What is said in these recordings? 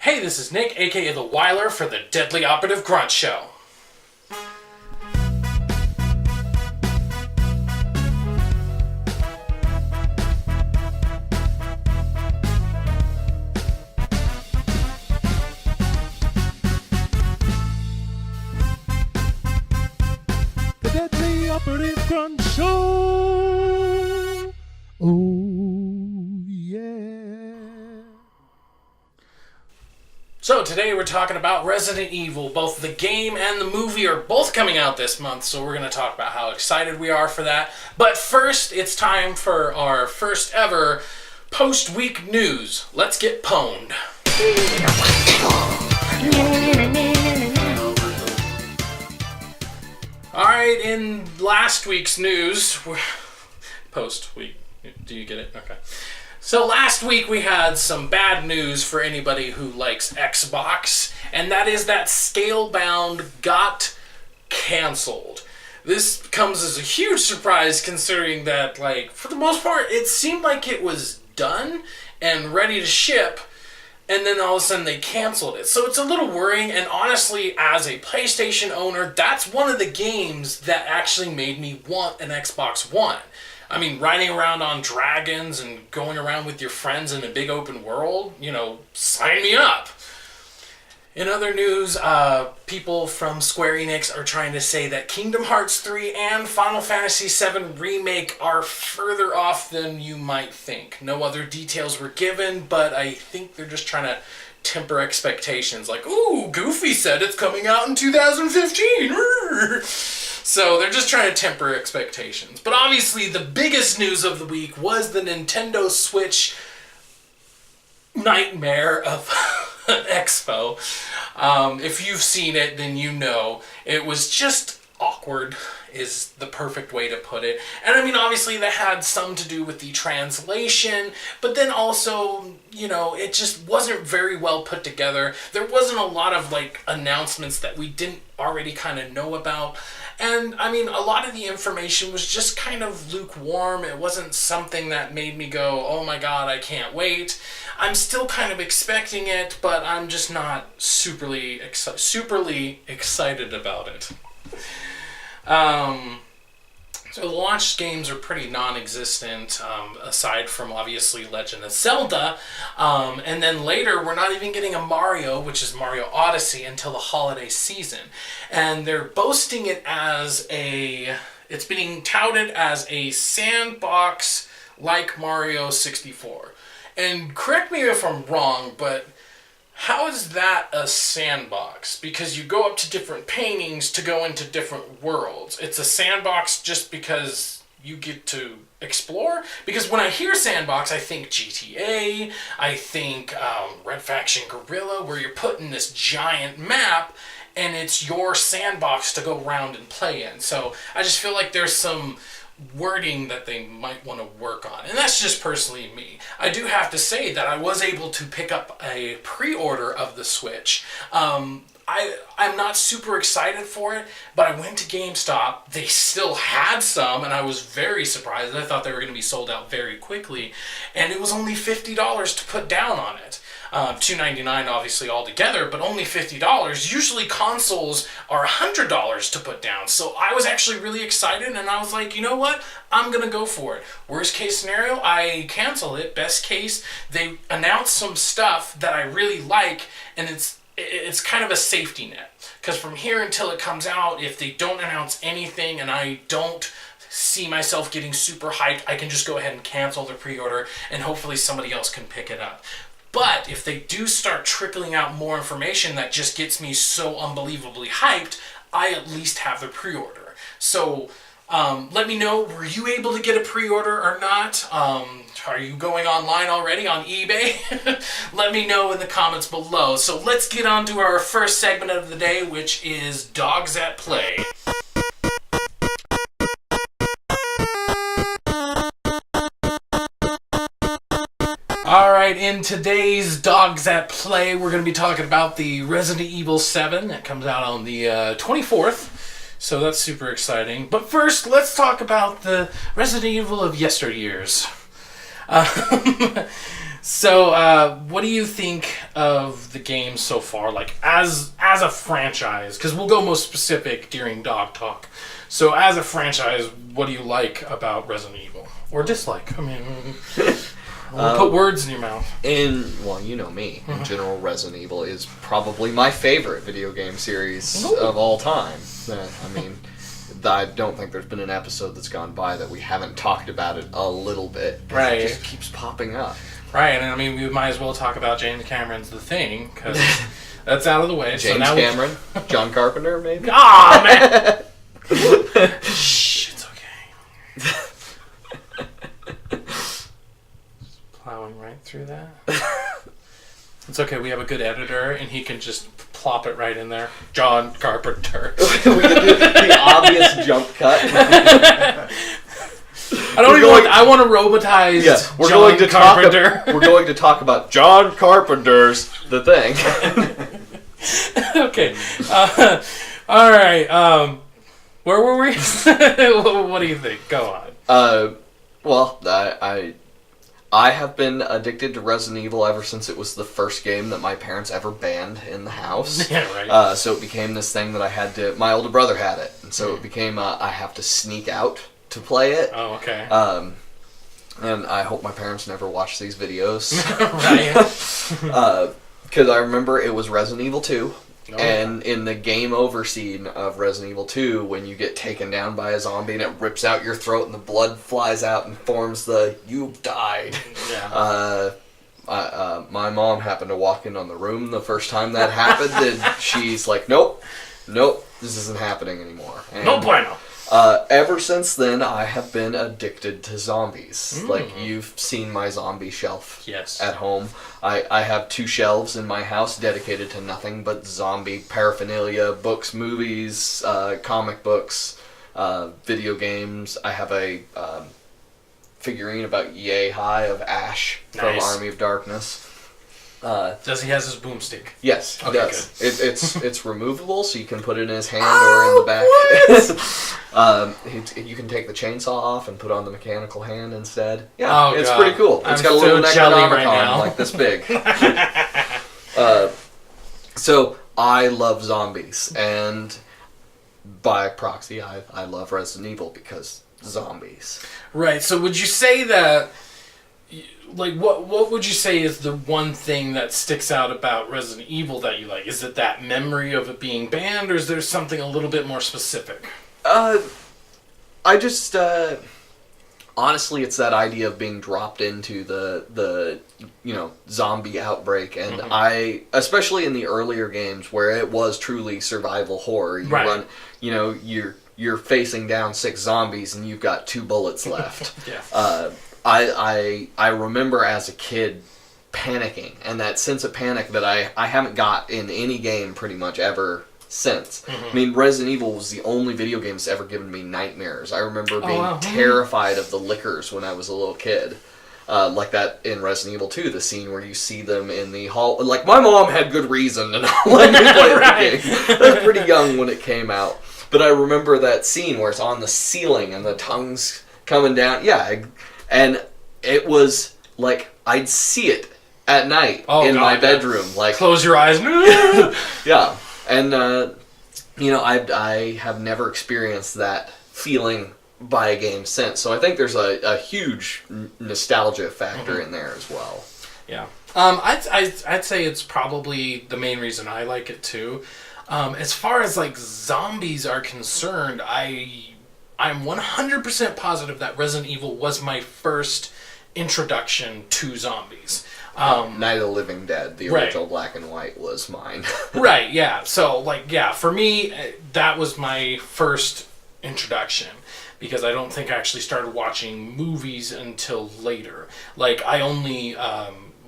Hey, this is Nick, aka The Weiler, for the Deadly Operative Grunt Show. The Deadly Operative Grunt Show. Oh, yeah. So today we're talking about Resident Evil. Both the game and the movie are both coming out this month, so we're going to talk about how excited we are for that. But first, it's time for our first ever post-week news. Let's get pwned. Alright, in last week's news, post-week, do you get it? Okay. So last week we had some bad news for anybody who likes Xbox, and that is that Scalebound got canceled. This comes as a huge surprise considering that, for the most part, it seemed like it was done and ready to ship, and then all of a sudden they canceled it. So it's a little worrying, and honestly, as a PlayStation owner, that's one of the games that actually made me want an Xbox One. I mean, riding around on dragons and going around with your friends in a big open world, sign me up. In other news, people from Square Enix are trying to say that Kingdom Hearts 3 and Final Fantasy VII Remake are further off than you might think. No other details were given, but I think they're just trying to temper expectations. Like, ooh, Goofy said it's coming out in 2015. So they're just trying to temper expectations. But obviously the biggest news of the week was the Nintendo Switch nightmare of Expo. If you've seen it, then you know. It was just awkward is the perfect way to put it. And I mean, obviously that had some to do with the translation, but then also, it just wasn't very well put together. There wasn't a lot of announcements that we didn't already kind of know about. And I mean, a lot of the information was just kind of lukewarm. It wasn't something that made me go, oh my god, I can't wait. I'm still kind of expecting it, but I'm just not superly excited about it. So the launch games are pretty non-existent, aside from obviously Legend of Zelda, and then later we're not even getting a Mario, which is Mario Odyssey, until the holiday season. And they're boasting it as it's being touted as a sandbox like Mario 64. And correct me if I'm wrong, but how is that a sandbox? Because you go up to different paintings to go into different worlds. It's a sandbox just because you get to explore? Because when I hear sandbox, I think GTA, I think Red Faction Guerrilla, where you're put in this giant map, and it's your sandbox to go around and play in. So I just feel like there's some wording that they might want to work on. And that's just personally me. I do have to say that I was able to pick up a pre-order of the Switch. I'm not super excited for it, but I went to GameStop. They still had some, and I was very surprised. I thought they were going to be sold out very quickly. And it was only $50 to put down on it. $299 obviously altogether, but only $50. Usually consoles are $100 to put down. So I was actually really excited, and I was like, you know what? I'm going to go for it. Worst case scenario, I cancel it. Best case, they announce some stuff that I really like, and it's kind of a safety net. Because from here until it comes out, if they don't announce anything and I don't see myself getting super hyped, I can just go ahead and cancel the pre-order, and hopefully somebody else can pick it up. But if they do start trickling out more information that just gets me so unbelievably hyped, I at least have the pre-order. So let me know, were you able to get a pre-order or not? Are you going online already on eBay? Let me know in the comments below. So let's get on to our first segment of the day, which is Dogs at Play. Alright, in today's Dogs at Play, we're going to be talking about the Resident Evil 7 that comes out on the 24th. So that's super exciting. But first, let's talk about the Resident Evil of yesteryears. So, what do you think of the games so far, like as a franchise, because we'll go most specific during Dog Talk. So as a franchise, what do you like about Resident Evil? Or dislike? I mean, we'll put words in your mouth. Well, you know me. In general, Resident Evil is probably my favorite video game series of all time. I mean, I don't think there's been an episode that's gone by that we haven't talked about it a little bit. Right. It just keeps popping up. Right, and I mean, we might as well talk about James Cameron's The Thing, because that's out of the way. James Cameron? John Carpenter, maybe? Ah, man! Shh, it's okay. Plowing right through that. It's okay, we have a good editor, and he can just plop it right in there. John Carpenter. We can do the obvious jump cut. I want to robotize John Carpenter. We're going to talk about John Carpenter's The Thing. Okay. All right. Where were we? What do you think? Go on. Well, I have been addicted to Resident Evil ever since it was the first game that my parents ever banned in the house. Yeah, right. So it became this thing that I had to... My older brother had it, and so it became I have to sneak out to play it. Oh, okay. And I hope my parents never watch these videos. Right. Because I remember it was Resident Evil 2. Oh, And in the game over scene of Resident Evil 2, when you get taken down by a zombie and it rips out your throat and the blood flies out and forms the "you've died." Yeah. My mom happened to walk in on the room the first time that happened, and she's like, nope, this isn't happening anymore. And, No bueno. Ever since then, I have been addicted to zombies. Like, you've seen my zombie shelf at home. I have 2 shelves in my house dedicated to nothing but zombie paraphernalia, books, movies, comic books, video games. I have a figurine about yay high of Ash from Army of Darkness. Does he has his boomstick? Yes, he Okay, does. It's removable, so you can put it in his hand or in the back. You can take the chainsaw off and put on the mechanical hand instead. Yeah, it's pretty cool. It's got a little Necronomicon like this big. So I love zombies, and by proxy, I love Resident Evil because zombies. Right. So would you say that? Like, what would you say is the one thing that sticks out about Resident Evil that you like? Is it that memory of it being banned, or is there something a little bit more specific? I just honestly, it's that idea of being dropped into the zombie outbreak, and I, especially in the earlier games where it was truly survival horror. You run, you're facing down 6 zombies and you've got 2 bullets left. Yeah. I remember as a kid panicking, and that sense of panic that I haven't got in any game pretty much ever since. I mean, Resident Evil was the only video game that's ever given me nightmares. I remember being terrified of the lickers when I was a little kid. Like that in Resident Evil 2, the scene where you see them in the hall. Like, my mom had good reason to not let me play the game. I was pretty young when it came out. But I remember that scene where it's on the ceiling and the tongue's coming down. Yeah, and it was like I'd see it at night in my bedroom. Like, close your eyes. Yeah, and I have never experienced that feeling by a game since. So I think there's a huge nostalgia factor in there as well. Yeah, I'd say it's probably the main reason I like it too. As far as like zombies are concerned, I'm 100% positive that Resident Evil was my first introduction to zombies. Night of the Living Dead, the original black and white, was mine. Right, yeah. So, for me, that was my first introduction, because I don't think I actually started watching movies until later. Like, I only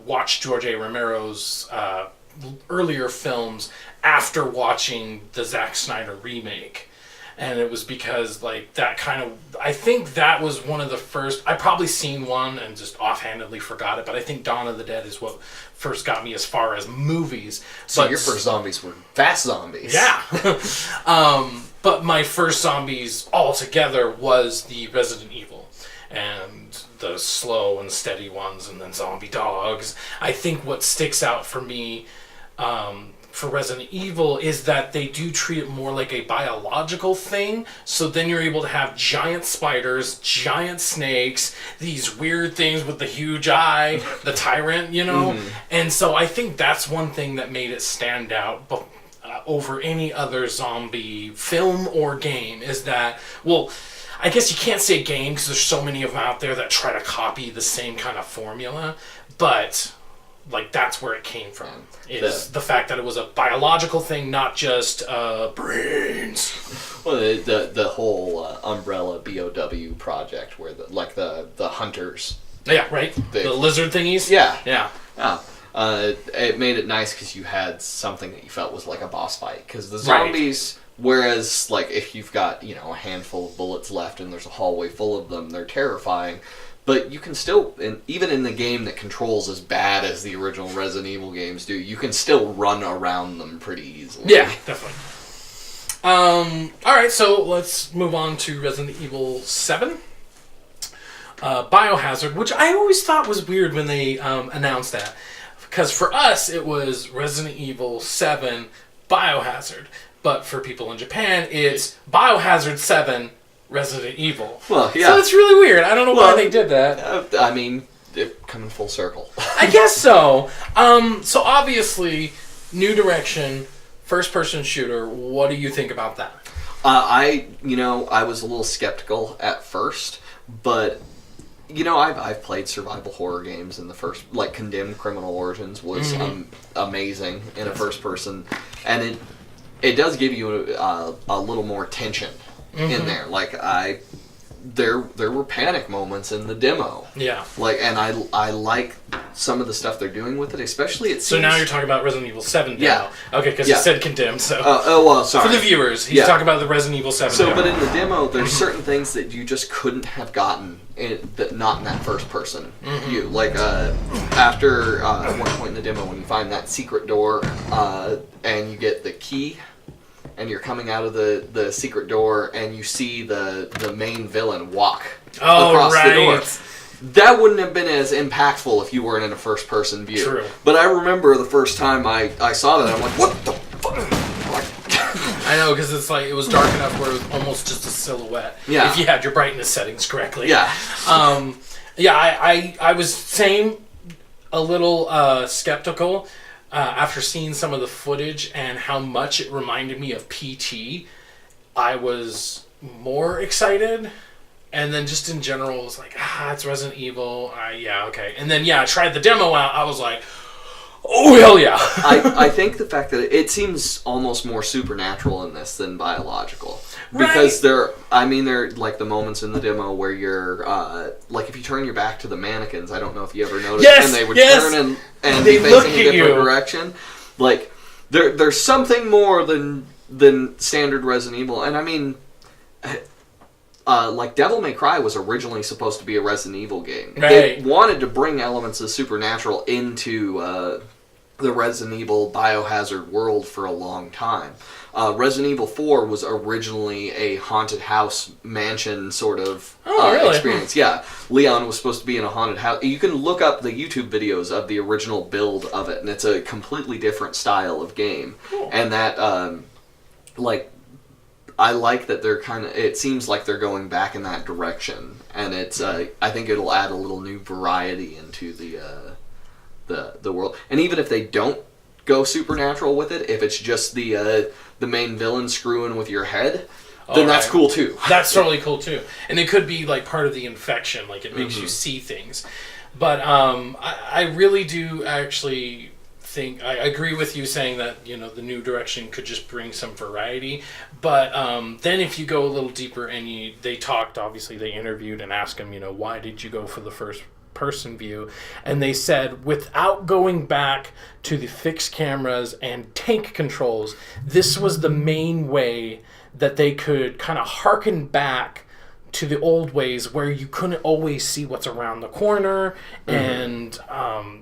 watched George A. Romero's earlier films after watching the Zack Snyder remake. And it was because, I think that was one of the first... I probably seen one and just offhandedly forgot it, but I think Dawn of the Dead is what first got me as far as movies. So your first zombies were fast zombies. Yeah. But my first zombies altogether was the Resident Evil. And the slow and steady ones, and then zombie dogs. I think what sticks out for me for Resident Evil is that they do treat it more like a biological thing. So then you're able to have giant spiders, giant snakes, these weird things with the huge eye, the tyrant, you know? And so I think that's one thing that made it stand out over any other zombie film or game, is that, well, I guess you can't say game because there's so many of them out there that try to copy the same kind of formula, but like that's where it came from, is the fact that it was a biological thing, not just brains. Well, the whole umbrella D.O.G project where the hunters. Yeah, right. The lizard thingies. Yeah. Yeah. It made it nice because you had something that you felt was like a boss fight. Because the zombies, whereas like if you've got a handful of bullets left and there's a hallway full of them, they're terrifying. But you can still, even in the game that controls as bad as the original Resident Evil games do, you can still run around them pretty easily. Yeah, definitely. Alright, so let's move on to Resident Evil 7. Biohazard, which I always thought was weird when they announced that. Because for us, it was Resident Evil 7 Biohazard. But for people in Japan, it's Biohazard 7 Resident Evil. Well, yeah. So it's really weird. I don't know why they did that. I mean, it coming full circle. I guess so. So obviously, new direction, first-person shooter. What do you think about that? I was a little skeptical at first, but I've played survival horror games in the first, like Condemned Criminal Origins was amazing in a first-person, and it does give you a little more tension. In there, like there were panic moments in the demo. Yeah, and I like some of the stuff they're doing with it, especially it seems. So now you're talking about Resident Evil 7 demo. Yeah. Okay, because you said Condemned. So well, sorry for the viewers, he's talking about the Resident Evil 7. So, demo. but in the demo, there's certain things that you just couldn't have gotten not in that first person view. Like after at one point in the demo, when you find that secret door and you get the key. And you're coming out of the secret door, and you see the main villain walk across the door. That wouldn't have been as impactful if you weren't in a first-person view. True. But I remember the first time I saw that, I'm like, what the fuck? I know, because it's like, it was dark enough where it was almost just a silhouette. Yeah. If you had your brightness settings correctly. Yeah. I was a little skeptical. After seeing some of the footage and how much it reminded me of PT, I was more excited. And then just in general, it was like, it's Resident Evil. Yeah, okay. And then, I tried the demo out. I was like, oh, hell yeah. I think the fact that it seems almost more supernatural in this than biological. Because there are like the moments in the demo where you're, like if you turn your back to the mannequins, I don't know if you ever noticed, and they would turn and they be look facing at a different you. direction. Like, there's something more than standard Resident Evil. And I mean, like Devil May Cry was originally supposed to be a Resident Evil game. They wanted to bring elements of supernatural into the Resident Evil Biohazard world for a long time. Resident Evil 4 was originally a haunted house mansion sort of experience. Yeah, Leon was supposed to be in a haunted house. You can look up the YouTube videos of the original build of it, and it's a completely different style of game. Cool. And that, I like that they're it seems like they're going back in that direction, and it's, I think it'll add a little new variety into the world. And even if they don't go supernatural with it, if it's just the main villain screwing with your head, then that's cool too. That's totally cool too. And it could be like part of the infection, like it makes you see things. But I really do actually think, I agree with you saying that, the new direction could just bring some variety. But then if you go a little deeper and they talked, obviously they interviewed and asked him, why did you go for the first person view? And they said, without going back to the fixed cameras and tank controls, this was the main way that they could kind of harken back to the old ways where you couldn't always see what's around the corner, and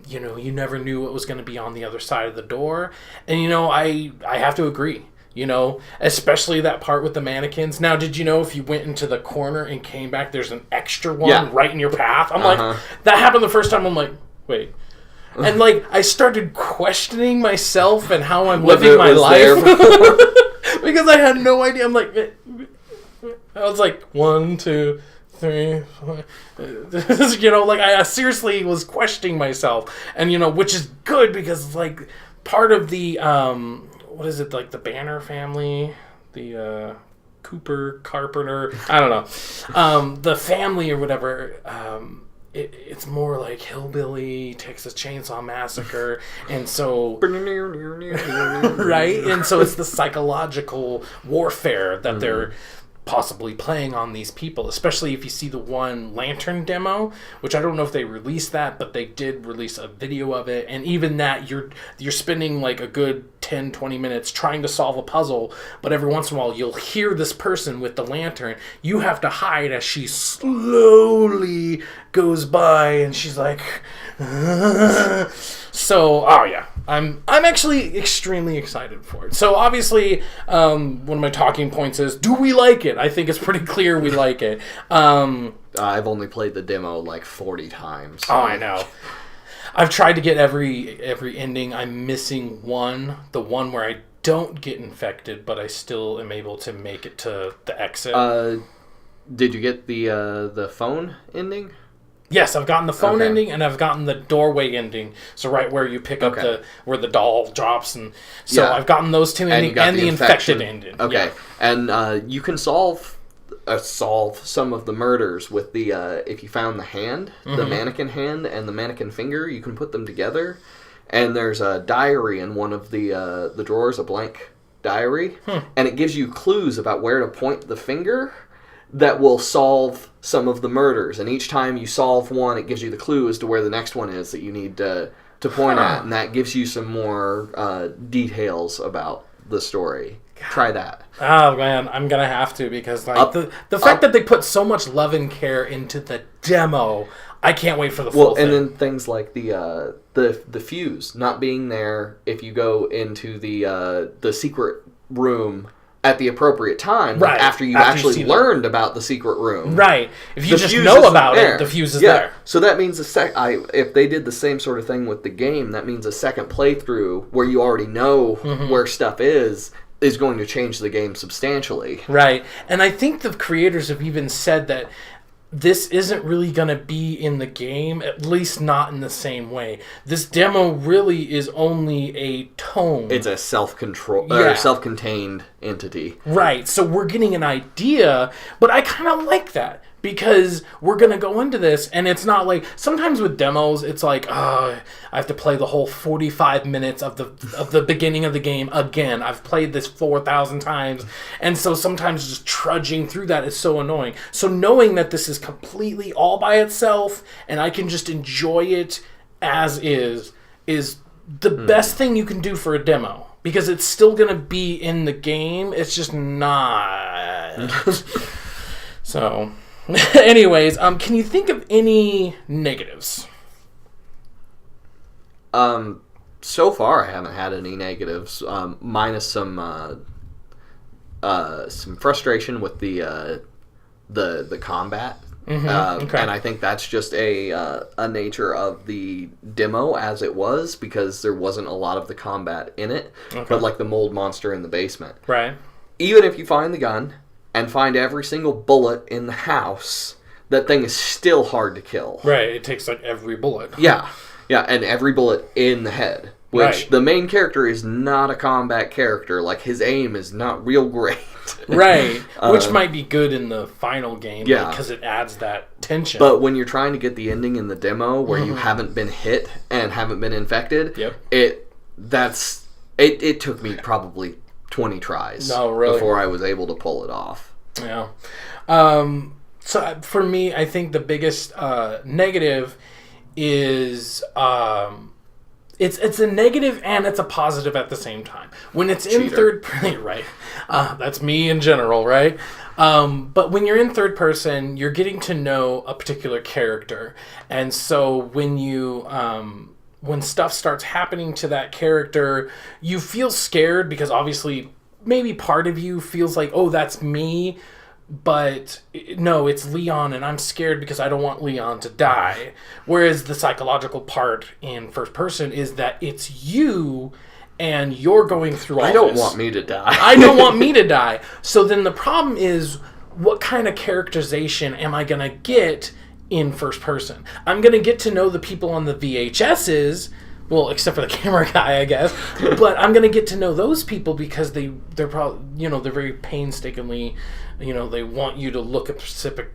you never knew what was going to be on the other side of the door. And I have to agree, You know, especially that part with the mannequins. Now, did you know if you went into the corner and came back, there's an extra one right in your path? I'm like, that happened the first time. I'm like, wait. And like, I started questioning myself and how I'm living my life. Because I had no idea. I'm like, I was like, 1, 2, 3, 4. You know, like I seriously was questioning myself. And, you know, which is good because like part of the, what is it, like the Banner family, the Cooper Carpenter, I don't know, the family or whatever. It's more like Hillbilly, Texas Chainsaw Massacre, and so right, and so it's the psychological warfare that they're possibly playing on these people, especially if you see the one Lantern demo, which I don't know if they released that, but they did release a video of it, and even that you're spending like a good 10-20 minutes trying to solve a puzzle, but every once in a while you'll hear this person with the lantern. You have to hide as she slowly goes by, and she's like so oh yeah, I'm actually extremely excited for it. So obviously, one of my talking points is, do we like it? I think it's pretty clear we like it. I've only played the demo like 40 times. Oh, I know. I've tried to get every ending. I'm missing one, the one where I don't get infected, but I still am able to make it to the exit. Did you get the phone ending? Yes, I've gotten the phone ending, and I've gotten the doorway ending. So right where you pick up where the doll drops, and so I've gotten those two endings and the infected ending. Okay, yeah. And you can solve some of the murders with the if you found the hand, the mannequin hand, and the mannequin finger, you can put them together. And there's a diary in one of the drawers, a blank diary, and it gives you clues about where to point the finger that will solve some of the murders. And each time you solve one, it gives you the clue as to where the next one is that you need to point at. And that gives you some more details about the story. God. Try that. Oh, man, I'm going to have to, because like the fact that they put so much love and care into the demo, I can't wait for the full thing. And then things like the fuse not being there if you go into the secret room at the appropriate time, right, after you actually learned about the secret room. Right. If you just know about it, the fuse is there. So that means if they did the same sort of thing with the game, that means a second playthrough where you already know where stuff is going to change the game substantially. Right. And I think the creators have even said that this isn't really going to be in the game, at least not in the same way. This demo really is only a tone. It's a self-contained entity. Right. So we're getting an idea, but I kind of like that. Because we're going to go into this, and it's not like... Sometimes with demos, it's like, I have to play the whole 45 minutes of the beginning of the game again. I've played this 4,000 times. And so sometimes just trudging through that is so annoying. So knowing that this is completely all by itself, and I can just enjoy it as is the best thing you can do for a demo. Because it's still going to be in the game. It's just not... So... Anyways, can you think of any negatives? So far I haven't had any negatives, minus some frustration with the combat. And I think that's just a nature of the demo as it was, because there wasn't a lot of the combat in it. But like the mold monster in the basement. Right. Even if you find the gun and find every single bullet in the house, that thing is still hard to kill. Right, it takes like every bullet. Yeah, and every bullet in the head. Which the main character is not a combat character. Like, his aim is not real great. Right, which might be good in the final game, because it adds that tension. But when you're trying to get the ending in the demo where you haven't been hit and haven't been infected, it took me probably 20 tries before I was able to pull it off. Yeah. So for me, I think the biggest negative is it's a negative and it's a positive at the same time. When it's in third person, right? That's me in general, right? But when you're in third person, you're getting to know a particular character, and so when you when stuff starts happening to that character, you feel scared because obviously maybe part of you feels like, oh, that's me, but no, it's Leon, and I'm scared because I don't want Leon to die. Whereas the psychological part in first person is that it's you, and you're going through all this. I don't want me to die. I don't want me to die. So then the problem is, what kind of characterization am I going to get in first person? I'm going to get to know the people on the VHSs, well, except for the camera guy, I guess. But I'm going to get to know those people because they're probably, they're very painstakingly, they want you to look at specific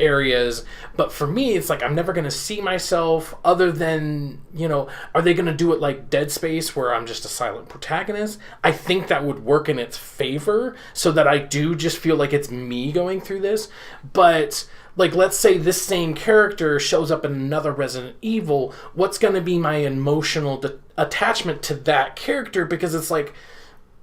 areas. But for me, it's like I'm never going to see myself other than, are they going to do it like Dead Space where I'm just a silent protagonist? I think that would work in its favor so that I do just feel like it's me going through this. But like, let's say this same character shows up in another Resident Evil, what's going to be my emotional attachment to that character? Because it's like,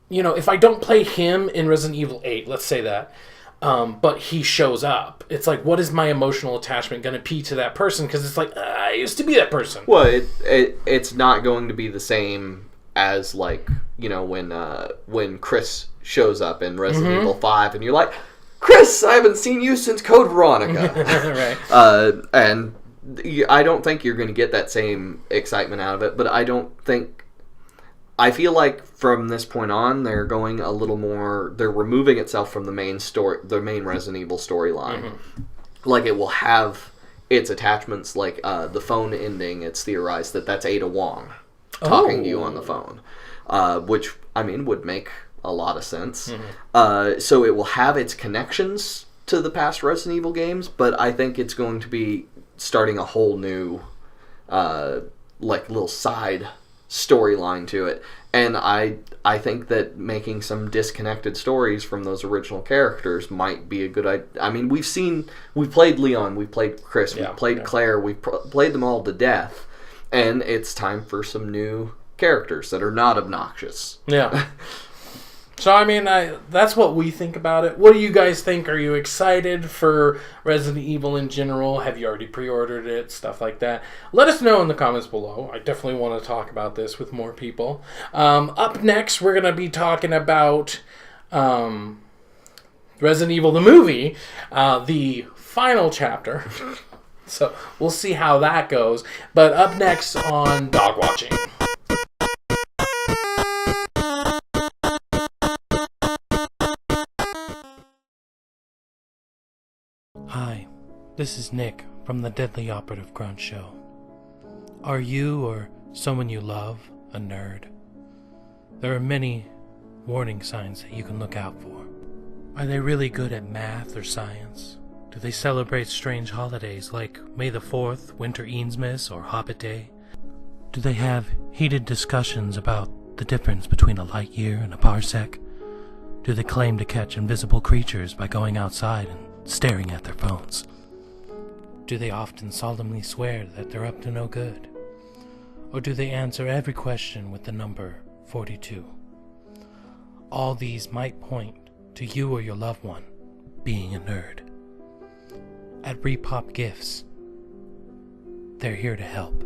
if I don't play him in Resident Evil 8, let's say that, but he shows up, it's like, what is my emotional attachment going to be to that person? Because it's like, I used to be that person. Well, it's not going to be the same as, like, when Chris shows up in Resident Evil 5, and you're like, Chris, I haven't seen you since Code Veronica. Right. And I don't think you're going to get that same excitement out of it, but I feel like from this point on, they're going a little more, they're removing itself from the main Resident Evil storyline. Mm-hmm. Like, it will have its attachments, like the phone ending, it's theorized that that's Ada Wong talking to you on the phone, which, I mean, would make a lot of sense. Mm-hmm. So it will have its connections to the past Resident Evil games, but I think it's going to be starting a whole new, like, little side storyline to it. And I think that making some disconnected stories from those original characters might be a good idea. I mean, we've played Leon, we've played Chris, we've played Claire, we've played them all to death, and it's time for some new characters that are not obnoxious. Yeah. So, I mean, that's what we think about it. What do you guys think? Are you excited for Resident Evil in general? Have you already pre-ordered it? Stuff like that. Let us know in the comments below. I definitely want to talk about this with more people. Up next, we're going to be talking about Resident Evil the movie, the final chapter. So, we'll see how that goes. But up next on Dog Watching. Hi, this is Nick from the Deadly Operative Grunts show. Are you or someone you love a nerd? There are many warning signs that you can look out for. Are they really good at math or science? Do they celebrate strange holidays like May the 4th, Winter Eansmas, or Hobbit Day? Do they have heated discussions about the difference between a light year and a parsec? Do they claim to catch invisible creatures by going outside and staring at their phones? Do they often solemnly swear that they're up to no good? Or do they answer every question with the number 42? All these might point to you or your loved one being a nerd. At Repop Gifts, they're here to help.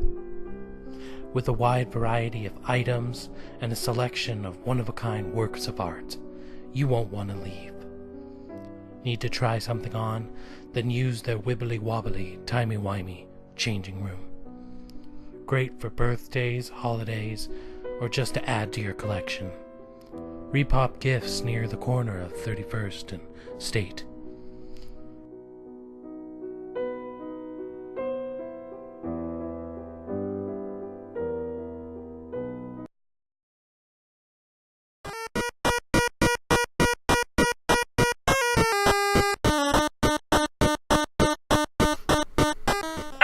With a wide variety of items and a selection of one-of-a-kind works of art, you won't want to leave. Need to try something on? Then use their wibbly-wobbly, timey-wimey changing room. Great for birthdays, holidays, or just to add to your collection. Repop Gifts near the corner of 31st and State.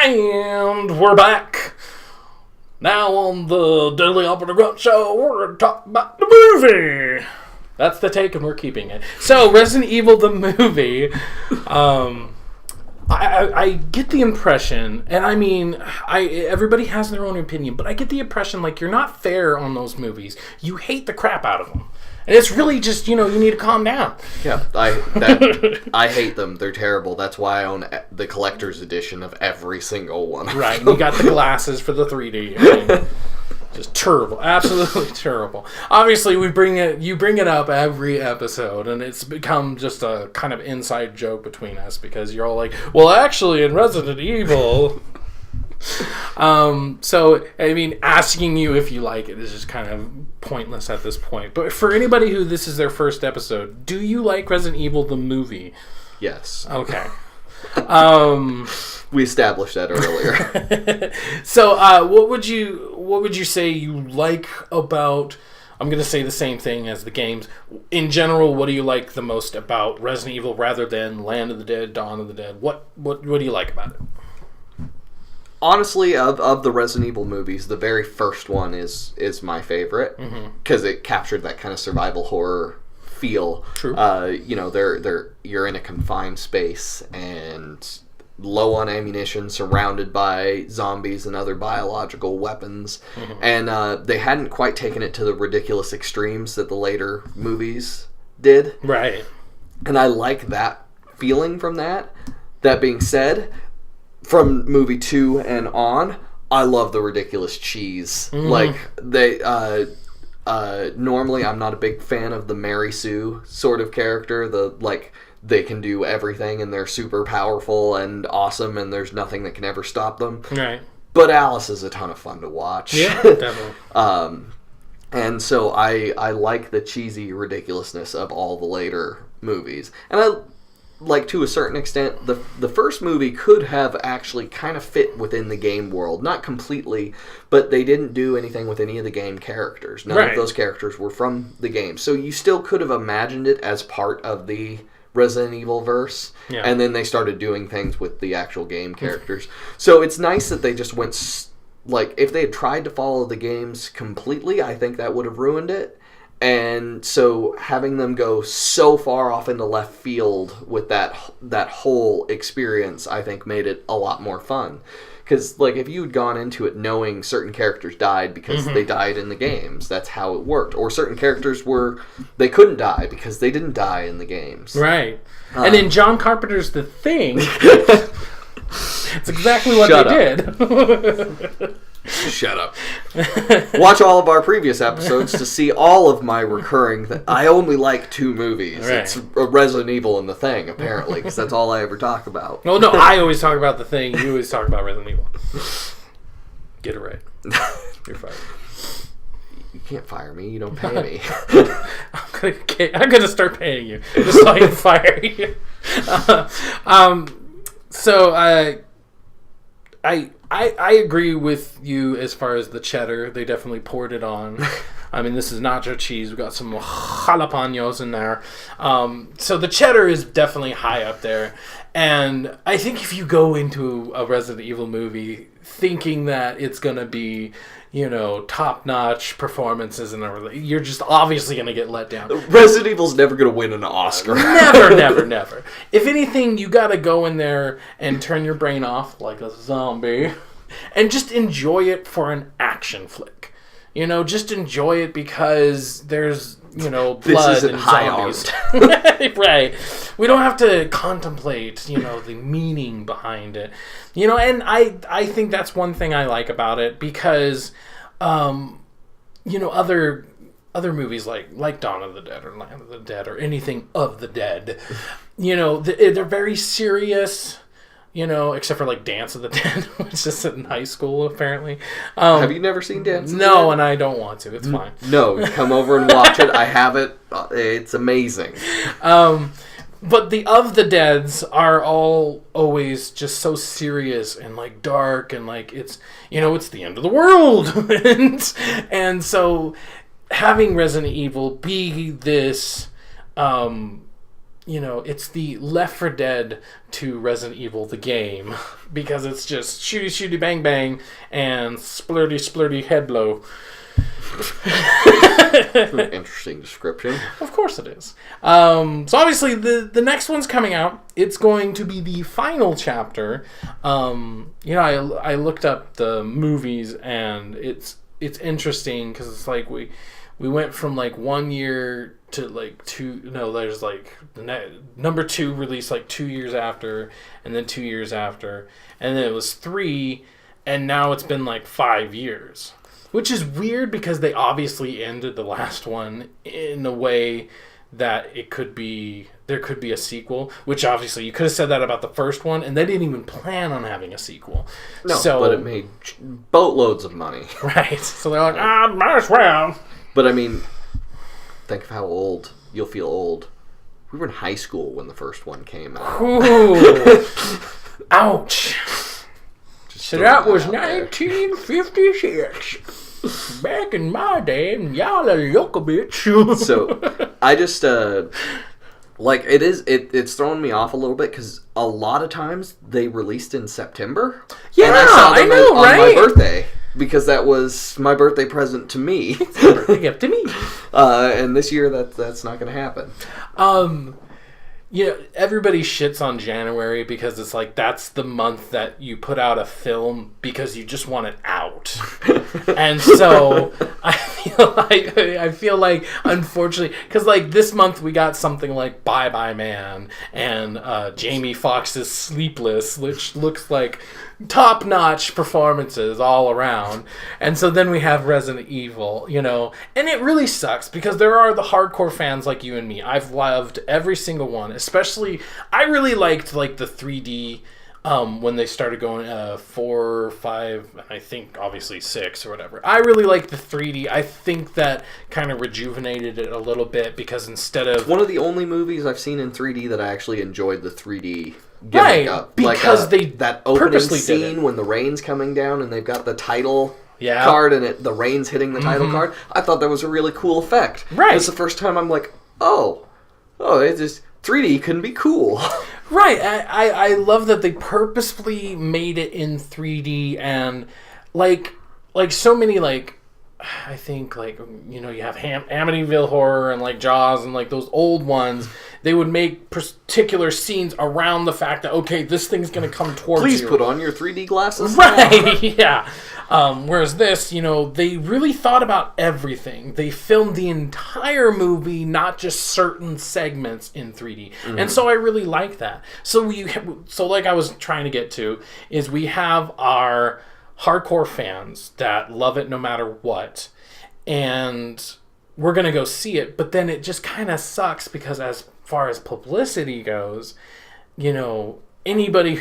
And we're back. Now on the Deadly Operative Grunts show, we're going to talk about the movie. That's the take, and we're keeping it. So, Resident Evil the movie, I get the impression, and I mean, everybody has their own opinion, but I get the impression like you're not fair on those movies. You hate the crap out of them. And it's really just, you need to calm down. Yeah, I hate them. They're terrible. That's why I own the collector's edition of every single one. Right, and you got the glasses for the 3D. I mean, Just terrible, absolutely terrible. Obviously, you bring it up every episode, and it's become just a kind of inside joke between us because you're all like, "Well, actually, in Resident Evil." So I mean, asking you if you like it is just kind of pointless at this point. But for anybody who this is their first episode, do you like Resident Evil the movie? Yes. Okay. We established that earlier. So, what would you say you like about? I'm gonna say the same thing as the games. In general, what do you like the most about Resident Evil rather than Land of the Dead, Dawn of the Dead? What do you like about it? Honestly, of the Resident Evil movies, the very first one is my favorite because it captured that kind of survival horror feel. True. You're in a confined space and low on ammunition, surrounded by zombies and other biological weapons, and they hadn't quite taken it to the ridiculous extremes that the later movies did. Right. And I like that feeling from that. That being said, from movie 2 and on, I love the ridiculous cheese. Like they normally I'm not a big fan of the Mary Sue sort of character, they can do everything and they're super powerful and awesome and there's nothing that can ever stop them. Right. But Alice is a ton of fun to watch. Yeah, definitely. And so I like the cheesy ridiculousness of all the later movies. And I like, to a certain extent, the first movie could have actually kind of fit within the game world. Not completely, but they didn't do anything with any of the game characters. None of those characters were from the game. So you still could have imagined it as part of the Resident Evil verse. Yeah. And then they started doing things with the actual game characters. So it's nice that they just went... Like, if they had tried to follow the games completely, I think that would have ruined it. And so having them go so far off into left field with that whole experience, I think made it a lot more fun. Because, like, if you had gone into it knowing certain characters died because they died in the games, that's how it worked. Or certain characters they couldn't die because they didn't die in the games. Right. And in John Carpenter's The Thing, it's exactly what they did. Shut up. Watch all of our previous episodes to see all of my recurring... I only like 2 movies. Right. It's Resident Evil and The Thing, apparently, because that's all I ever talk about. Well, no, I always talk about The Thing. You always talk about Resident Evil. Get it right. You're fired. You can't fire me. You don't pay me. I'm gonna start paying you just so I can fire you. So I agree with you as far as the cheddar. They definitely poured it on. I mean, this is nacho cheese. We've got some jalapenos in there. So the cheddar is definitely high up there. And I think if you go into a Resident Evil movie thinking that it's going to be, top-notch performances and everything, you're just obviously going to get let down. Resident Evil's never going to win an Oscar. Never. If anything, you got to go in there and turn your brain off like a zombie and just enjoy it for an action flick. Just enjoy it because there's, blood and zombies. Right. We don't have to contemplate, the meaning behind it. And I think that's one thing I like about it because, other movies like Dawn of the Dead or Land of the Dead or anything of the dead, they're very serious. Except for like Dance of the Dead, which is in high school apparently. Have you never seen Dance of the Dead? No, and I don't want to. It's fine. No, come over and watch it. I have it. It's amazing. But the Of the Deads are all always just so serious and like dark and like it's the end of the world. and so having Resident Evil be this it's the Left 4 Dead to Resident Evil the game because it's just shooty bang bang and splurty head blow. Interesting description. Of course it is. So obviously the next one's coming out. It's going to be the final chapter. I looked up the movies and it's interesting because it's like we went from like 1 year to like 2. No, there's like number 2 released like 2 years after, and then 2 years after, and then it was 3, and now it's been like 5 years. Which is weird because they obviously ended the last one in a way that there could be a sequel, which obviously you could have said that about the first one, and they didn't even plan on having a sequel. No, but it made boatloads of money. Right. So they're like, might as well. But I mean, think of how old you'll feel old. We were in high school when the first one came out. Ooh. Ouch. So that was 1956. Back in my day, and y'all are Yokovich. So I just like it's throwing me off a little bit because a lot of times they released in September. Yeah, and I saw them know, on right? my birthday because that was my birthday present to me. Birthday gift to me. And this year that's not going to happen. Everybody shits on January because it's like that's the month that you put out a film because you just want it out. And so I feel like unfortunately, because like this month we got something like Bye Bye Man and Jamie Foxx's Sleepless, which looks like top-notch performances all around. And so then we have Resident Evil, and it really sucks because there are the hardcore fans like you and me. I've loved every single one, especially I really liked like the 3D when they started going 4, 5, I think obviously 6 or whatever. I really liked the 3D. I think that kind of rejuvenated it a little bit because instead of one of the only movies I've seen in 3D that I actually enjoyed the 3D right, up. because that opening purposely scene when the rain's coming down and they've got the title yeah. card and the rain's hitting the title card. I thought that was a really cool effect. Right. It's the first time I'm like, oh, it just 3D couldn't be cool. Right. I love that they purposefully made it in 3D and like so many like I think like you have Amityville Horror and like Jaws and like those old ones. They would make particular scenes around the fact that okay, this thing's gonna come towards you. Please put on your 3D glasses. Right? Yeah. Whereas this, they really thought about everything. They filmed the entire movie, not just certain segments in 3D, and so I really like that. So like I was trying to get to is we have our hardcore fans that love it no matter what, and we're gonna go see it, but then it just kind of sucks because as far as publicity goes, anybody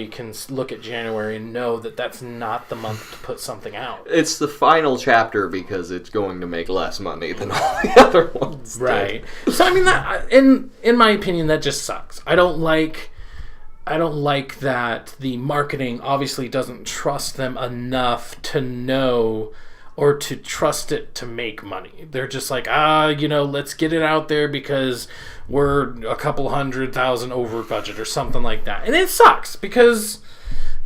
can look at January and know that that's not the month to put something out. It's the final chapter because it's going to make less money than all the other ones. Right. So I mean that in my opinion that just sucks. I don't like that the marketing obviously doesn't trust them enough to know or to trust it to make money. They're just like, let's get it out there because we're a couple 100,000 over budget or something like that. And it sucks because,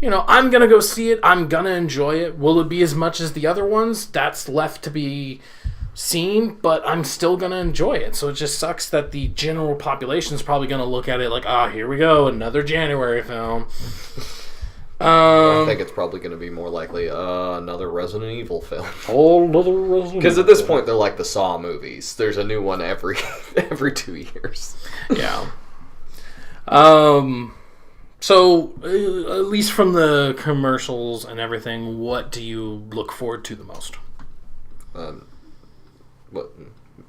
I'm going to go see it. I'm going to enjoy it. Will it be as much as the other ones? That's left to be seen, but I'm still going to enjoy it. So it just sucks that the general population is probably going to look at it like, here we go, another January film. I think it's probably going to be more likely another Resident Evil film. Oh, another Resident Evil. Because at this point, they're like the Saw movies. There's a new one every 2 years. Yeah. So, at least from the commercials and everything, what do you look forward to the most?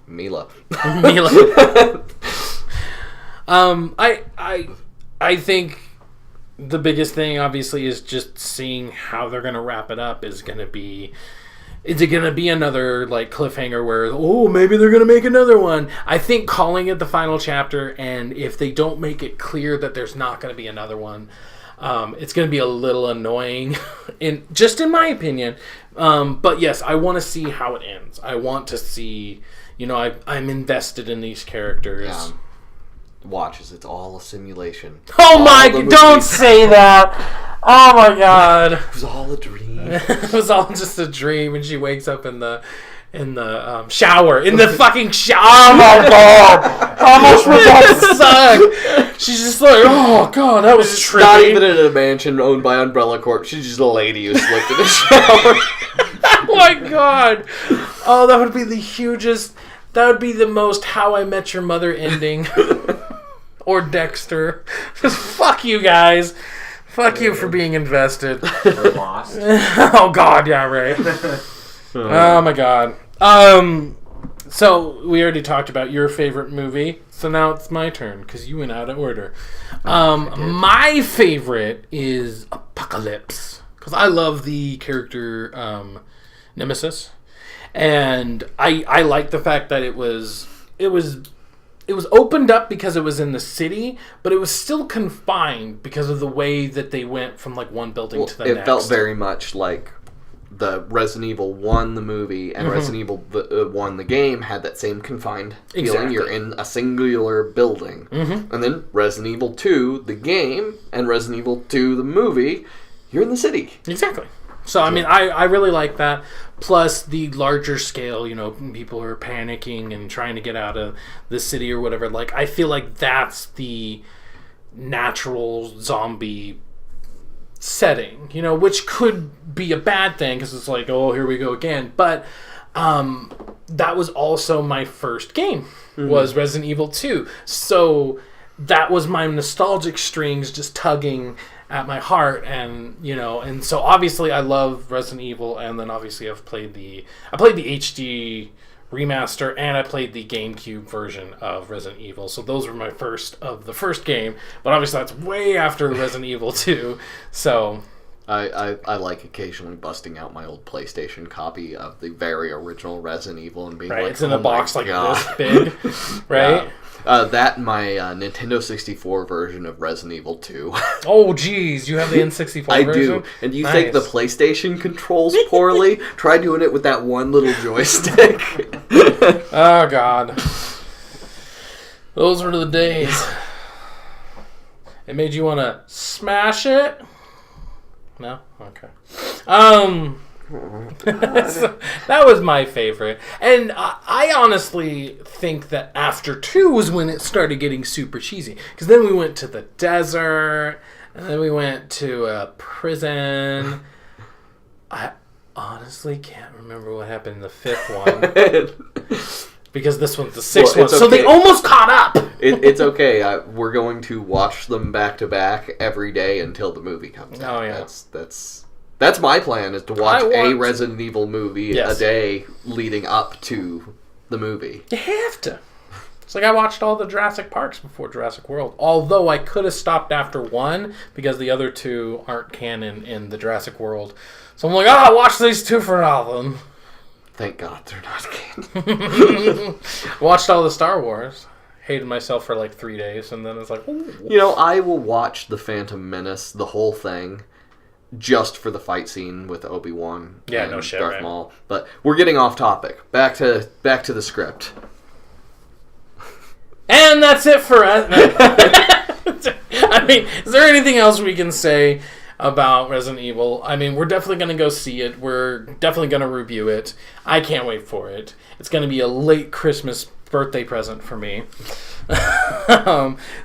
Mila. Mila. I think the biggest thing, obviously, is just seeing how they're going to wrap it up. Is it going to be another like cliffhanger where maybe they're going to make another one? I think calling it the final chapter, and if they don't make it clear that there's not going to be another one, it's going to be a little annoying, in my opinion. But yes, I want to see how it ends. I want to see. I'm invested in these characters. Yeah. Watches, it's all a simulation. Oh my! Don't say that. Oh my God! It was all a dream. It was all just a dream, and she wakes up in the shower, in the fucking shower. Oh my God! How much would that suck? She's just like, oh God, that was trippy. Not even in a mansion owned by Umbrella Corp. She's just a lady who slipped in the shower. Oh my God! Oh, that would be the hugest. That would be the most How I Met Your Mother ending. Or Dexter. Just fuck you guys. Fuck you for being invested. We're lost. Oh God, yeah, right. Oh my god. So we already talked about your favorite movie, so now it's my turn because you went out of order. My favorite is Apocalypse because I love the character Nemesis, and I like the fact that it was opened up because it was in the city, but it was still confined because of the way that they went from like one building to the next. It felt very much like the Resident Evil 1, the movie, and Resident Evil 1, the game, had that same confined feeling. Exactly. You're in a singular building. And then Resident Evil 2, the game, and Resident Evil 2, the movie, you're in the city. Exactly. So, I mean, I really like that. Plus, the larger scale, people are panicking and trying to get out of the city or whatever. Like, I feel like that's the natural zombie setting, which could be a bad thing because it's like, oh, here we go again. But that was also my first game, was Resident Evil 2. So that was my nostalgic strings just tugging at my heart, and and so obviously I love Resident Evil, and then obviously I played the HD remaster, and I played the GameCube version of Resident Evil. So those were my first of the first game, but obviously that's way after Resident Evil 2. So I like occasionally busting out my old PlayStation copy of the very original Resident Evil and being like, it's in a box like God. this big, right? That and my Nintendo 64 version of Resident Evil 2. Oh, geez, you have the N64 I version? do. And you Nice. think the PlayStation controls poorly? Try doing it with that one little joystick. Oh, God. Those were the days. It made you want to smash it? No? Okay. So, that was my favorite. And I honestly think that after 2 was when it started getting super cheesy. Because then we went to the desert, and then we went to a prison. I honestly can't remember what happened in the 5th one. Because this one's the 6th one. So okay. they almost caught up. It's okay. We're going to watch them back to back every day until the movie comes out. Oh, yeah. That's my plan, is to watch a want- Resident Evil movie a day leading up to the movie. You have to. It's like I watched all the Jurassic Parks before Jurassic World. Although I could have stopped after 1 because the other 2 aren't canon in the Jurassic World. So I'm like, I'll watch these 2 for nothing. Thank God they're not canon. Watched all the Star Wars. Hated myself for like 3 days, and then it's like, ooh. I will watch The Phantom Menace, the whole thing, just for the fight scene with Obi-Wan and no shit, Darth right? Maul. But we're getting off topic. Back to the script. And that's it for us. I mean, is there anything else we can say about Resident Evil? I mean, we're definitely going to go see it. We're definitely going to review it. I can't wait for it. It's going to be a late Christmas birthday present for me.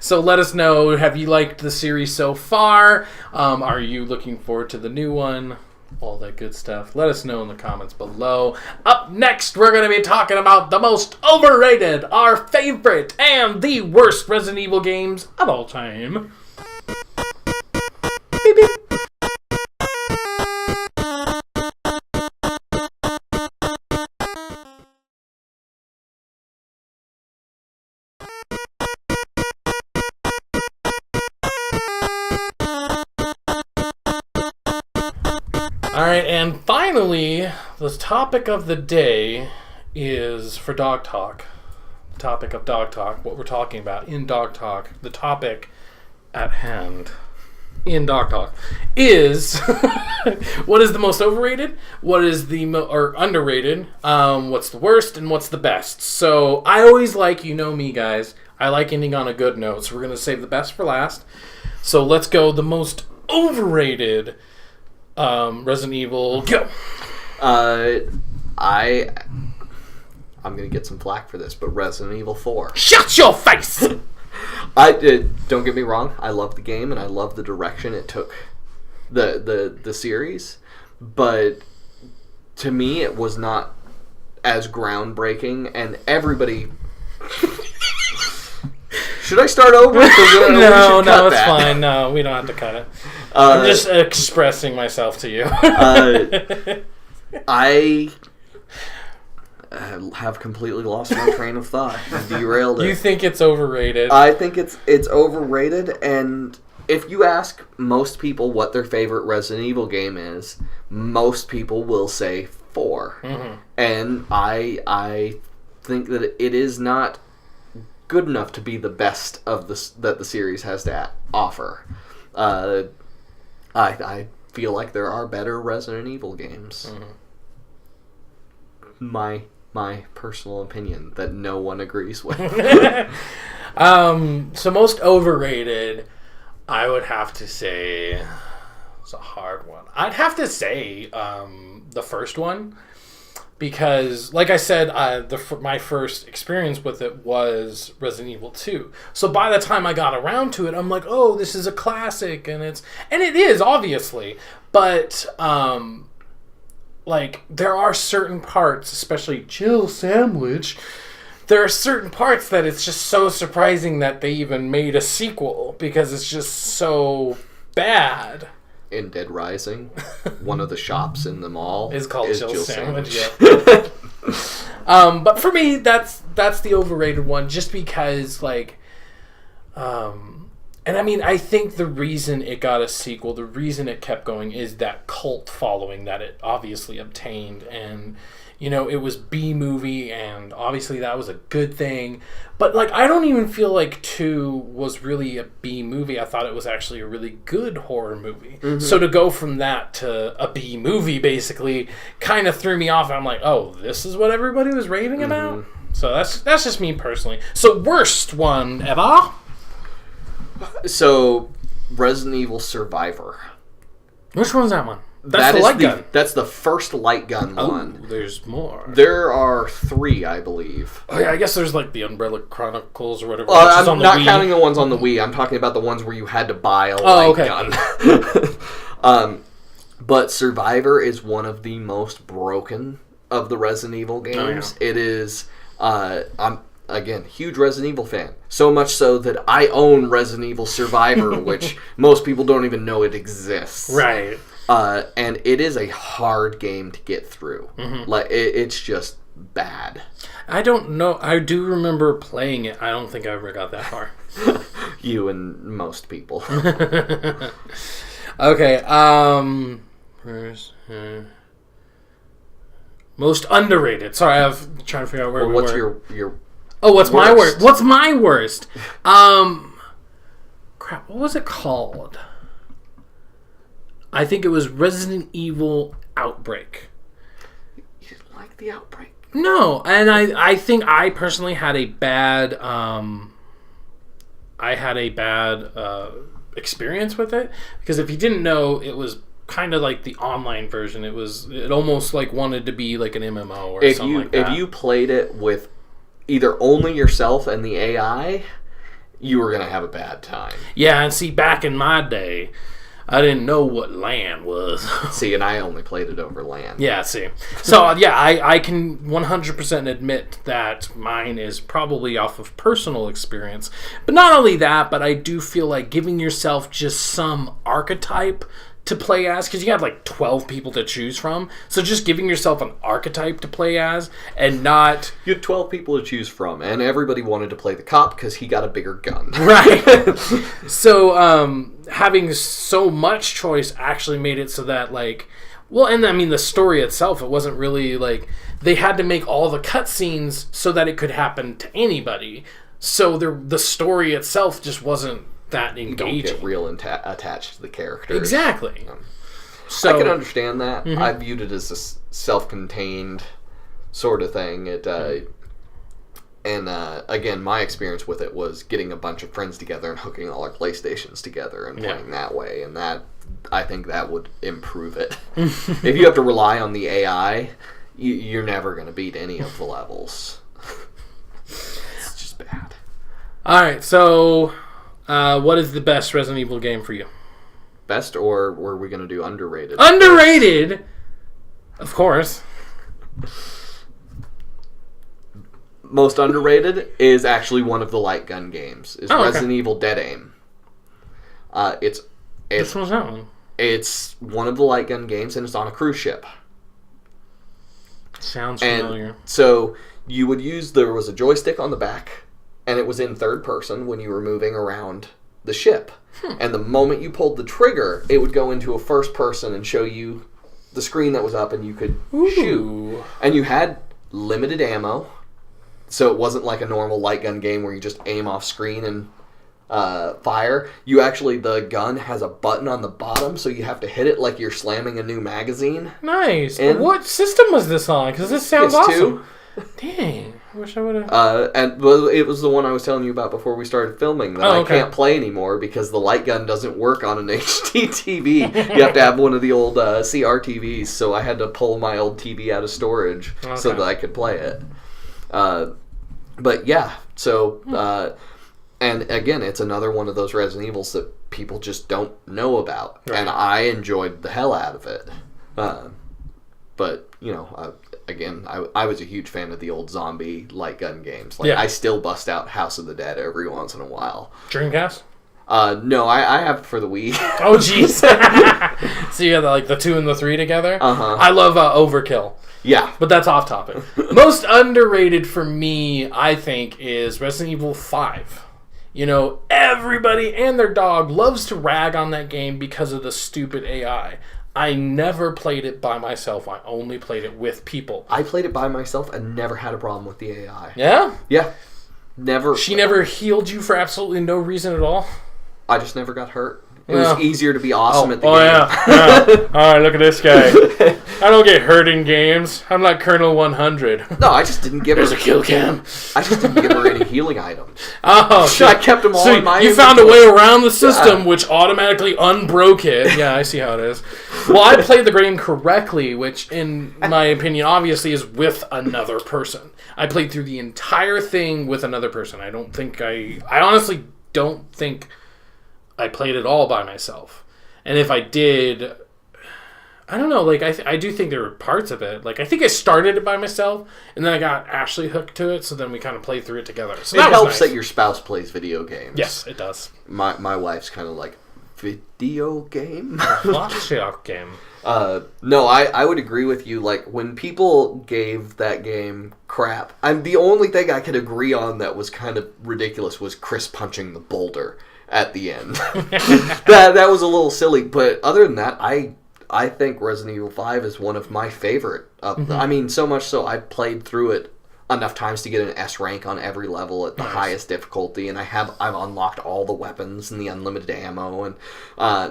So let us know, have you liked the series so far? Are you looking forward to the new one? All that good stuff. Let us know in the comments below. Up next, we're going to be talking about the most overrated, our favorite, and the worst Resident Evil games of all time. Beep, beep. Alright, and finally, the topic of the day is for Dog Talk. The topic of Dog Talk, what we're talking about in Dog Talk, the topic at hand in Dog Talk is what is the most overrated, what is the or underrated, what's the worst, and what's the best. So I always like, me guys, I like ending on a good note, so we're going to save the best for last. So let's go the most overrated Resident Evil, go! I'm gonna get some flack for this, but Resident Evil 4. Shut your face! Don't get me wrong, I love the game and I love the direction it took the series, but to me it was not as groundbreaking, and everybody... Should I start over? No, it's fine. No, we don't have to cut it. I'm just expressing myself to you. I have completely lost my train of thought. Derailed it. You think it's overrated? I think it's overrated, and if you ask most people what their favorite Resident Evil game is, most people will say 4. Mm-hmm. And I think that it is not good enough to be the best of that the series has to offer. I feel like there are better Resident Evil games. Mm-hmm. My personal opinion that no one agrees with. So most overrated, I would have to say, it's a hard one. I'd have to say the first one, because, like I said, my first experience with it was Resident Evil 2. So by the time I got around to it, I'm like, oh, this is a classic, and it is, obviously. But like, there are certain parts, especially Jill Sandwich, there are certain parts that it's just so surprising that they even made a sequel, because it's just so bad. In Dead Rising, one of the shops in the mall is called Jill Sandwich. Yeah. But for me, that's the overrated one, just because, like, and I mean, I think the reason it got a sequel, the reason it kept going, is that cult following that it obviously obtained. And, you know, it was B-movie, and obviously that was a good thing. But, like, I don't even feel like 2 was really a B-movie. I thought it was actually a really good horror movie. Mm-hmm. So to go from that to a B-movie, basically, kind of threw me off. I'm like, oh, this is what everybody was raving about? So that's just me personally. So worst one ever? So, Resident Evil Survivor. Which one's that one? That's the light gun. That's the first light gun one. There's more. There are 3, I believe. Oh yeah, I guess there's like the Umbrella Chronicles or whatever. I'm not counting the ones on the Wii. I'm talking about the ones where you had to buy a light gun. But Survivor is one of the most broken of the Resident Evil games. Oh, yeah. It is. I'm again huge Resident Evil fan. So much so that I own Resident Evil Survivor, which most people don't even know it exists. Right. And it is a hard game to get through. Mm-hmm. Like it's just bad. I don't know. I do remember playing it. I don't think I ever got that far. You and most people. Okay. Most underrated. Sorry, I'm trying to figure out where we were. What's your what's my worst? What's my worst? Crap. What was it called? I think it was Resident Evil Outbreak. You didn't like the Outbreak? No, and I think I personally had a bad experience with it, because if you didn't know, it was kind of like the online version. It almost like wanted to be like an MMO or something like that. If you played it with either only yourself and the AI, you were going to have a bad time. Yeah, and see, back in my day, I didn't know what LAN was. See, and I only played it over LAN. Yeah, see. So, yeah, I can 100% admit that mine is probably off of personal experience. But not only that, but I do feel like giving yourself just some archetype to play as, because you have like 12 people to choose from. So just giving yourself an archetype to play as, and not... You had 12 people to choose from, and everybody wanted to play the cop because he got a bigger gun. Right. So, having so much choice actually made it so that, like... Well, and I mean, the story itself, it wasn't really, like... They had to make all the cutscenes so that it could happen to anybody. So the story itself just wasn't that engaging. You don't get real attached to the characters. Exactly. So I can understand that. Mm-hmm. I viewed it as a self-contained sort of thing. Again, my experience with it was getting a bunch of friends together and hooking all our PlayStations together and playing that way. And that, I think that would improve it. If you have to rely on the AI, you're never going to beat any of the levels. It's just bad. All right, so... what is the best Resident Evil game for you? Best, or were we going to do underrated? Underrated! Of course. Most underrated is actually one of the light gun games. Is Resident Evil Dead Aim. Which one's that one? It's one of the light gun games, and it's on a cruise ship. Sounds And familiar. so you would there was a joystick on the back, and it was in third person when you were moving around the ship. And the moment you pulled the trigger, it would go into a first person and show you the screen that was up, and you could shoot. And you had limited ammo, so it wasn't like a normal light gun game where you just aim off screen and fire. You actually, the gun has a button on the bottom, so you have to hit it like you're slamming a new magazine. Nice. What system was this on? Because this sounds awesome. Dang. I wish I would have... and it was the one I was telling you about before we started filming that I can't play anymore because the light gun doesn't work on an HD TV. You have to have one of the old CRTVs, so I had to pull my old TV out of storage so that I could play it. But yeah, so... and again, it's another one of those Resident Evils that people just don't know about. Right. And I enjoyed the hell out of it. But, you know... Again, I was a huge fan of the old zombie light gun games. I still bust out House of the Dead every once in a while. Dreamcast? No, I have it for the Wii. Oh, jeez. So you have the 2 and the 3 together? Uh-huh. I love Overkill. Yeah. But that's off topic. Most underrated for me, I think, is Resident Evil 5. You know, everybody and their dog loves to rag on that game because of the stupid AI. I never played it by myself. I only played it with people. I played it by myself and never had a problem with the AI. Yeah? Yeah. Never. She never healed you for absolutely no reason at all? I just never got hurt. It was easier to be awesome at the game. Yeah. Alright, look at this guy. I don't get hurt in games. I'm like Colonel 100. No, I just didn't give her... There's a kill cam. I just didn't give her any healing items. Oh, so I kept them all in my you found a way around the system, which automatically unbroke it. Yeah, I see how it is. Well, I played the game correctly, which, in my opinion, obviously is with another person. I played through the entire thing with another person. I honestly don't think I played it all by myself. And if I did, I don't know, I do think there were parts of it. I think I started it by myself, and then I got Ashley hooked to it, so then we kind of played through it together. So it helps that your spouse plays video games. Yes, it does. My wife's kind of like, video game? Video game. No, I would agree with you. When people gave that game crap, the only thing I could agree on that was kind of ridiculous was Chris punching the boulder at the end. that was a little silly, but other than that, I think Resident Evil 5 is one of my favorite. So much so I played through it enough times to get an S rank on every level at the highest difficulty, and I've unlocked all the weapons and the unlimited ammo, and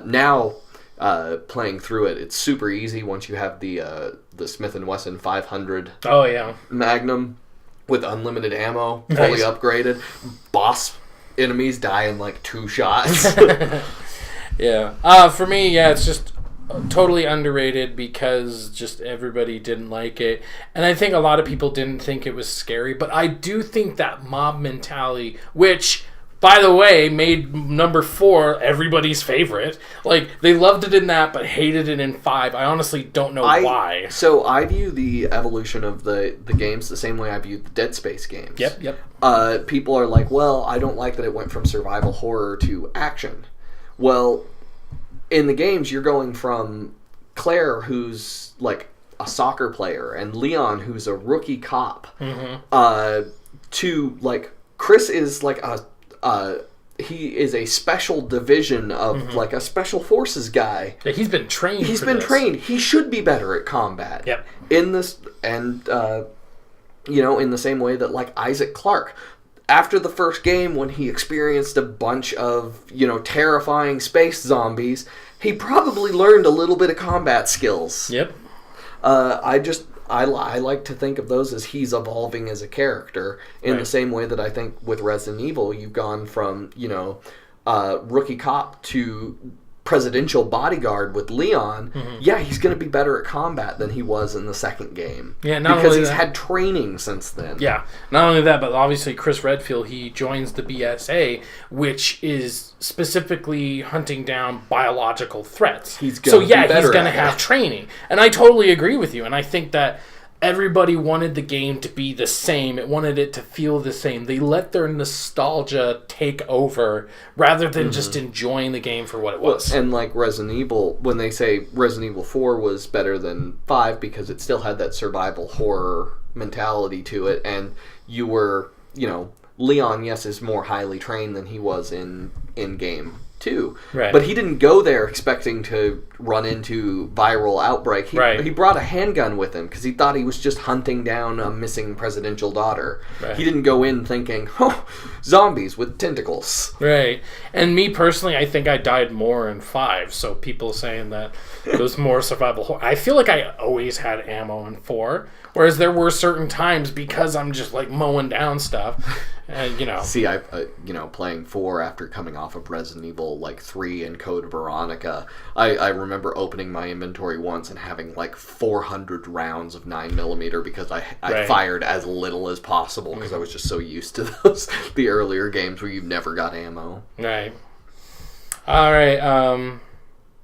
now playing through it, it's super easy once you have the Smith & Wesson 500 Magnum with unlimited ammo, fully upgraded. Boss enemies die in 2 shots. Yeah. For me, it's just totally underrated because just everybody didn't like it. And I think a lot of people didn't think it was scary. But I do think that mob mentality, which, by the way, made number 4 everybody's favorite. They loved it in that, but hated it in 5. I honestly don't know why. So I view the evolution of the games the same way I view the Dead Space games. Yep. People are like, well, I don't like that it went from survival horror to action. Well, in the games, you're going from Claire, who's a soccer player, and Leon, who's a rookie cop, to Chris is he is a special division of a special forces guy. Yeah, he's been trained. Trained. He should be better at combat. Yep. In this, and in the same way that Isaac Clarke, after the first game when he experienced a bunch of terrifying space zombies, he probably learned a little bit of combat skills. Yep. I like to think of those as he's evolving as a character in the same way that I think with Resident Evil, you've gone from, rookie cop to presidential bodyguard with Leon. Yeah, he's going to be better at combat than he was in the second game. Yeah, because he's had training since then. Yeah, not only that, but obviously Chris Redfield, he joins the BSA, which is specifically hunting down biological threats. He's going to have training. And I totally agree with you. And I think that everybody wanted the game to be the same. It wanted it to feel the same. They let their nostalgia take over rather than just enjoying the game for what it was. And like Resident Evil, when they say Resident Evil 4 was better than 5 because it still had that survival horror mentality to it, and you were, Leon, yes, is more highly trained than he was in game 2. Right. But he didn't go there expecting to run into viral outbreak. He brought a handgun with him because he thought he was just hunting down a missing presidential daughter. Right. He didn't go in thinking, oh, zombies with tentacles. Right. And me personally, I think I died more in 5, so people saying that it was more survival horror. I feel like I always had ammo in 4, whereas there were certain times because I'm just like mowing down stuff. And, See, I playing 4 after coming off of Resident Evil 3 and Code Veronica, I remember opening my inventory once and having 400 rounds of 9mm because I fired as little as possible because I was just so used to the earlier games where you never got ammo. Right. All right.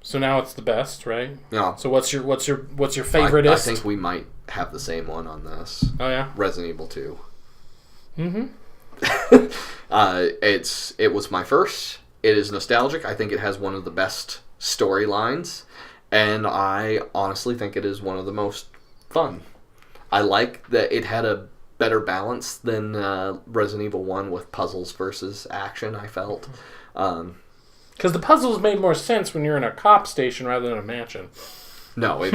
So now it's the best, right? Yeah. So what's your favoriteest? I think we might have the same one on this. Oh yeah. Resident Evil 2. Mm-hmm. It was my first. It is nostalgic. I think it has one of the best storylines, and I honestly think it is one of the most fun. I like that it had a better balance than Resident Evil 1 with puzzles versus action, I felt. Because the puzzles made more sense when you're in a cop station rather than a mansion. No, it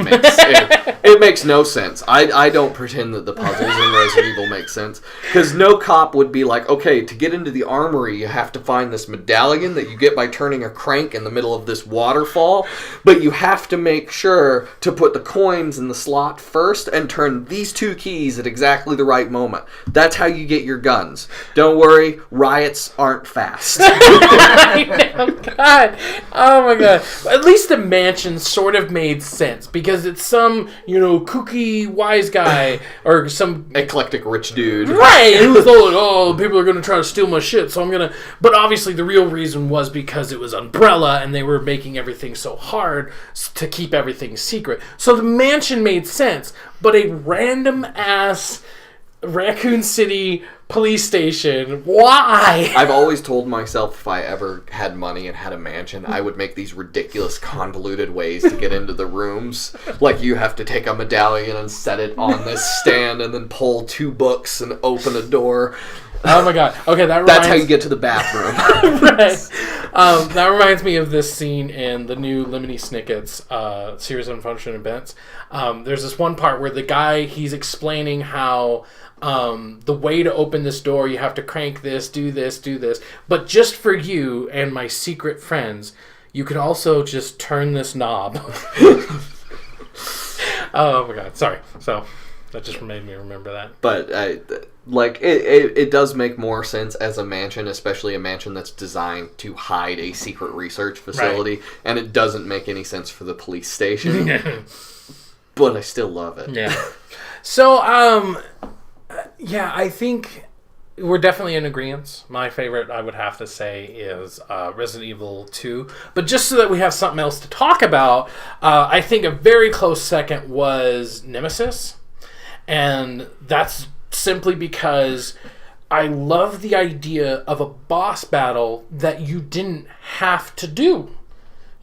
makes no sense. I don't pretend that the puzzles in Resident Evil make sense. Because no cop would be like, okay, to get into the armory, you have to find this medallion that you get by turning a crank in the middle of this waterfall. But you have to make sure to put the coins in the slot first and turn these 2 keys at exactly the right moment. That's how you get your guns. Don't worry, riots aren't fast. I know, God. Oh my God. At least the mansion sort of made sense. Because it's some, kooky wise guy or some eclectic rich dude. Right! And it was all like, oh, people are going to try to steal my shit, so I'm going to... But obviously the real reason was because it was Umbrella and they were making everything so hard to keep everything secret. So the mansion made sense, but a random-ass Raccoon City police station. Why? I've always told myself if I ever had money and had a mansion, I would make these ridiculous convoluted ways to get into the rooms. Like you have to take a medallion and set it on this stand and then pull 2 books and open a door. Oh my God. Okay, that's how you get to the bathroom. Right. That reminds me of this scene in the new Lemony Snicket's series on Function Events. There's this one part where the guy, he's explaining how the way to open this door, you have to crank this, do this. But just for you and my secret friends, you can also just turn this knob. Oh my God. Sorry. So that just made me remember that. But it does make more sense as a mansion, especially a mansion that's designed to hide a secret research facility, right. And it doesn't make any sense for the police station. But I still love it. Yeah. So, yeah, I think we're definitely in agreement. My favorite, I would have to say, is Resident Evil 2. But just so that we have something else to talk about, I think a very close second was Nemesis. And that's simply because I love the idea of a boss battle that you didn't have to do.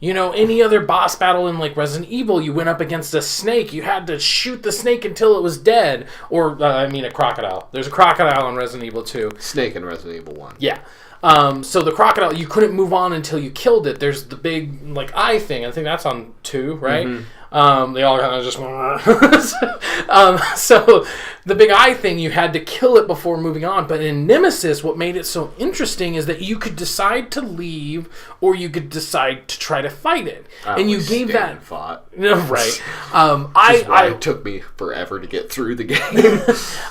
Any other boss battle in Resident Evil, you went up against a snake. You had to shoot the snake until it was dead. Or, a crocodile. There's a crocodile in Resident Evil 2. Snake in Resident Evil 1. Yeah. So the crocodile, you couldn't move on until you killed it. There's the big, eye thing. I think that's on 2, right? Mm-hmm. They all kind of just... so the big eye thing, you had to kill it before moving on. But in Nemesis, what made it so interesting is that you could decide to leave or you could decide to try to fight it. And you gave that... Fought. No, right. It took me forever to get through the game.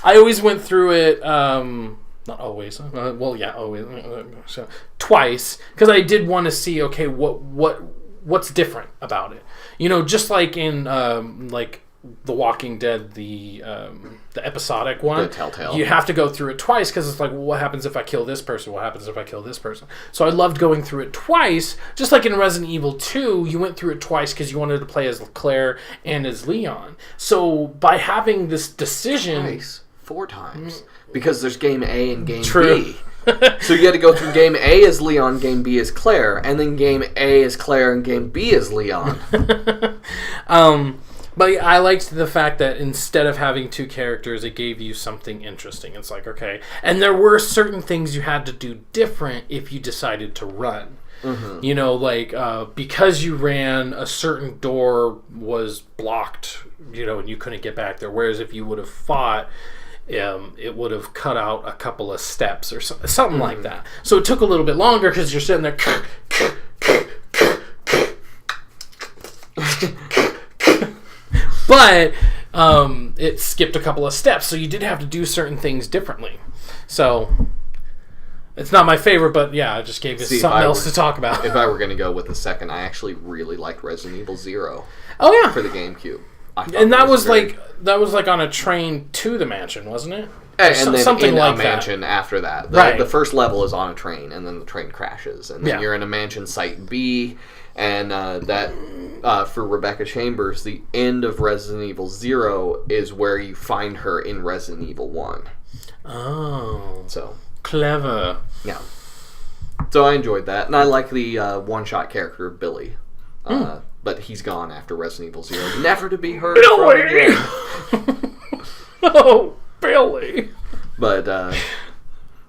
I always went through it... not always. Always. So, twice, because I did want to see, okay, what's different about it. Just like in The Walking Dead, the episodic one, The Telltale. you have to go through it twice because it's like, well, what happens if I kill this person? What happens if I kill this person? So I loved going through it twice. Just like in Resident Evil 2, you went through it twice because you wanted to play as Claire and as Leon. So by having this decision... Twice. 4 times. Because there's game A and game True. B. So you had to go through game A as Leon, game B as Claire, and then game A as Claire and game B as Leon. But I liked the fact that instead of having 2 characters, it gave you something interesting. It's like, okay. And there were certain things you had to do different if you decided to run. Mm-hmm. You know, like, because you ran, a certain door was blocked, you know, and you couldn't get back there. Whereas if you would have fought, it would have cut out a couple of steps or something like that. So it took a little bit longer because you're sitting there... But it skipped a couple of steps, so you did have to do certain things differently. So it's not my favorite, but yeah, I just gave you something else to talk about. If I were going to go with the second, I actually really liked Resident Evil 0. Oh yeah, for the GameCube. And that was like on a train to the mansion, wasn't it? And then something in like a that. mansion after that. Right. The first level is on a train, and then the train crashes, and then you're in a mansion site B. And for Rebecca Chambers, the end of Resident Evil 0 is where you find her in Resident Evil 1. Oh. So clever. Yeah. So I enjoyed that. And I like the one-shot character of Billy. But he's gone after Resident Evil 0. Never to be heard from again. Oh, Billy. But,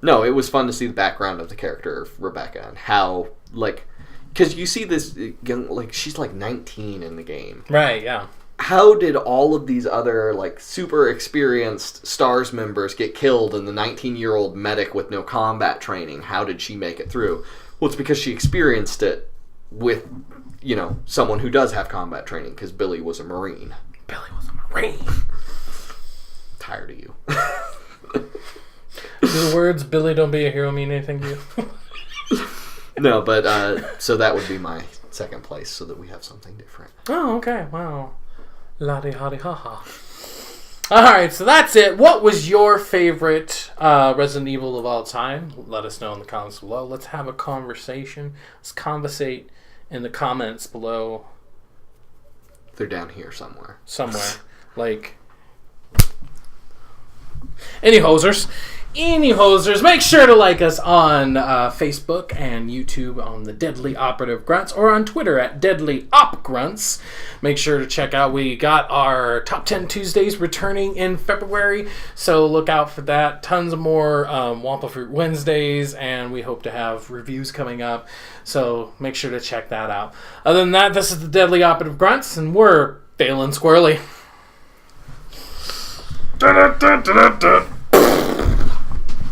no, it was fun to see the background of the character of Rebecca and how, like... Because you see this young, like, she's like 19 in the game. Right, yeah. How did all of these other, like, super experienced STARS members get killed and the 19-year-old medic with no combat training, how did she make it through? Well, it's because she experienced it with, you know, someone who does have combat training, because Billy was a Marine. Billy was a Marine. Tired of you. Do the words, Billy don't be a hero, mean anything to you? No, but, so that would be my second place, so that we have something different. Oh, okay. Wow. La-di-ha-di-ha-ha. Alright, so that's it. What was your favorite Resident Evil of all time? Let us know in the comments below. Let's have a conversation. Let's conversate in the comments below. They're down here somewhere. Like... Any hosers, make sure to like us on Facebook and YouTube on the Deadly Operative Grunts, or on Twitter at Deadly Op Grunts. Make sure to check out, we got our Top 10 Tuesdays returning in February, so look out for that. Tons of more Wampa Fruit Wednesdays, and we hope to have reviews coming up, so make sure to check that out. Other than that, this is the Deadly Operative Grunts, and we're failing squirrely.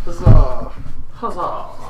Huzzah! Huzzah!